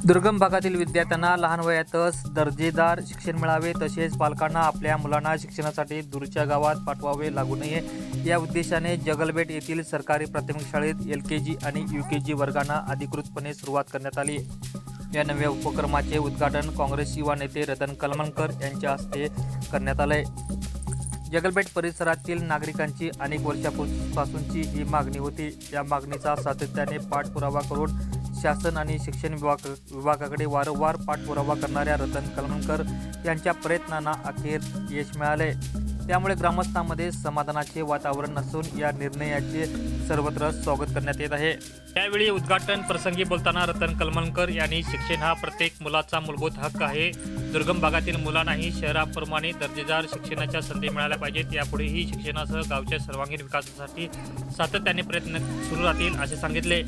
दुर्गम भागातील विद्यार्थ्यांना लहान वयातच दर्जेदार शिक्षण मिळावे, तसेच पालकांना आपल्या मुलांना शिक्षणासाठी दूरच्या गावात पाठवावे लागू नये या उद्देशाने जगलबेट येथील सरकारी प्राथमिक शाळेत LKG आणि UKG वर्गांना अधिकृतपणे सुरुवात करण्यात आली. या नव्या उपक्रमाचे उद्घाटन काँग्रेस युवा नेते रतन कलमनकर यांच्या हस्ते करण्यात आले. जगलबेट परिसरातील नागरिकांची अनेक वर्षांपासूनची ही मागणी होती. या मागणीचा सातत्याने पाठपुरावा करून शासन आणि शिक्षण विभागाकडे वारंवार पाठपुरावा करणाऱ्या रतन कलमनकर यांच्या प्रयत्नांना अखेर यश मिळाले. त्यामुळे ग्रामस्थांमध्ये समाधानाचे वातावरण असून या निर्णयाचे सर्वत्र स्वागत करण्यात येत आहे. त्यावेळी उद्घाटन प्रसंगी बोलताना रतन कलमनकर यांनी शिक्षण हा प्रत्येक मुलाचा मूलभूत हक्क आहे. दुर्गम भागातील मुलांनाही शहराप्रमाणे दर्जेदार शिक्षणाच्या संधी मिळाल्या पाहिजेत. यापुढेही शिक्षणासह गावच्या सर्वांगीण विकासासाठी सातत्याने प्रयत्न सुरू राहतील असे सांगितले.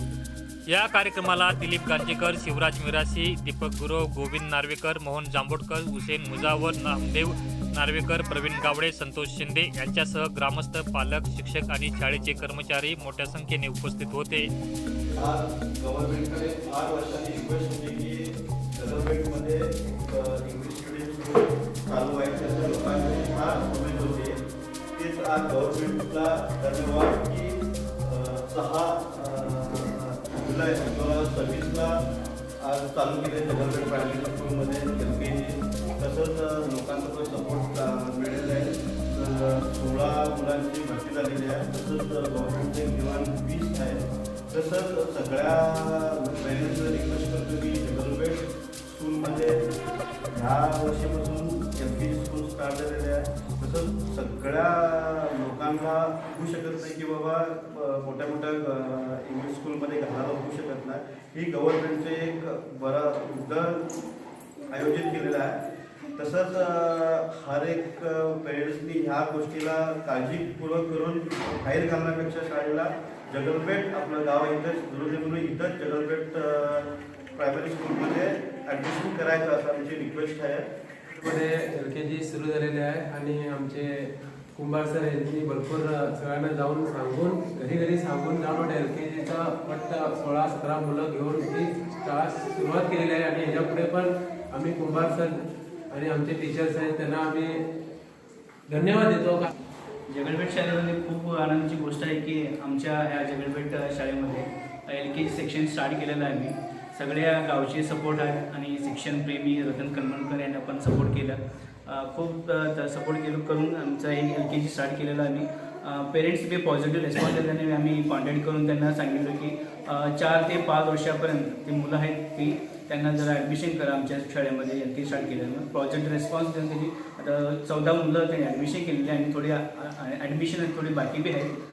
या कार्यक्रमाला दिलीप गांजेकर, शिवराज मिरासी, दीपक गुरव, गोविंद नार्वेकर, मोहन जांभोडकर, हुसेन मुजावर, नामदेव नार्वेकर, प्रवीण गावडे, संतोष शिंदे यांच्यासह ग्रामस्थ, पालक, शिक्षक आणि शाळेचे कर्मचारी मोठ्या संख्येने उपस्थित होते. गव्हर्नमेंटकडे 8 वर्षांनी रिक्वेस्ट होती की गव्हर्नमेंटमध्ये इंग्लिश मीडियम चालू व्हायच्या लोकांची फार कमेंट होते. तेच आज गव्हर्नमेंटला धन्यवाद की 6 जुलै 2026ला आज चालू केले जगलबेट प्रायमरी स्कूलमध्ये LKG. तसंच लोकांचा पण सपोर्ट मिळालेला आहे. 16 मुलांची भरती झालेली आहे. तसंच गव्हर्नमेंटचे किमान 20 आहे. तसंच सगळ्या पेरेंट्सला रिक्वेस्ट करतो की जगलबेट स्कूलमध्ये ह्या वर्षापासून LKG स्कूल स्टार्ट झालेले आहे. तसंच सगळ्या लोकांना होऊ शकत नाही की बाबा मोठ्या मोठ्या इंग्लिश स्कूलमध्ये घालायला होऊ शकत नाही. ही गव्हर्नमेंटचे एक बरा उद्योग आयोजित केलेला आहे. तसंच हर एक पेरेंट्सनी ह्या गोष्टीला काळजीपूर्वक करून बाहेर घालण्यापेक्षा शाळेला जगलबेट आपलं गाव इथंच म्हणून इथंच जगलबेट प्रायमरी स्कूलमध्ये ॲडमिशन करायचं असं आमची रिक्वेस्ट आहे. मध्ये LKG सुरू झालेले आहे आणि आमचे कुंभार सर यांनी भरपूर सगळ्यांना जाऊन सांगून घरी सांगून जाऊन LKGचा फक्त 16-17 मुलं घेऊन ही शाळा सुरुवात केलेली आहे. आणि ह्याच्यापुढे पण आम्ही कुंभार सर आणि आमचे टीचर्स आहेत त्यांना आम्ही धन्यवाद देतो. जगलबेट शाळेमध्ये खूप आनंदाची गोष्ट आहे की आमच्या ह्या जगलबेट शाळेमध्ये LKG सेक्शन स्टार्ट केलेलं आहे. मी सगळ्या गावचे सपोर्ट आहे आणि शिक्षणप्रेमी रतन कलमनकर यांना पण सपोर्ट केलं. खूप सपोर्ट करून आमचं एक LKG स्टार्ट केलेलं आम्ही. पेरेंट्स बी पॉझिटिव्ह रिस्पॉन्स दिल्याने आम्ही कॉन्टॅक्ट करून त्यांना सांगितलं की 4 ते 5 वर्षापर्यंत ते मुलं आहेत ती त्यांना जरा ॲडमिशन करा आमच्या शाळेमध्ये. LKG स्टार्ट केल्यानं पॉझिटिव्ह रिस्पॉन्स देऊन त्यांनी आता 14 मुलं त्यांनी ॲडमिशन केलेली आणि थोडी ॲडमिशन थोडी बाकी बी आहेत.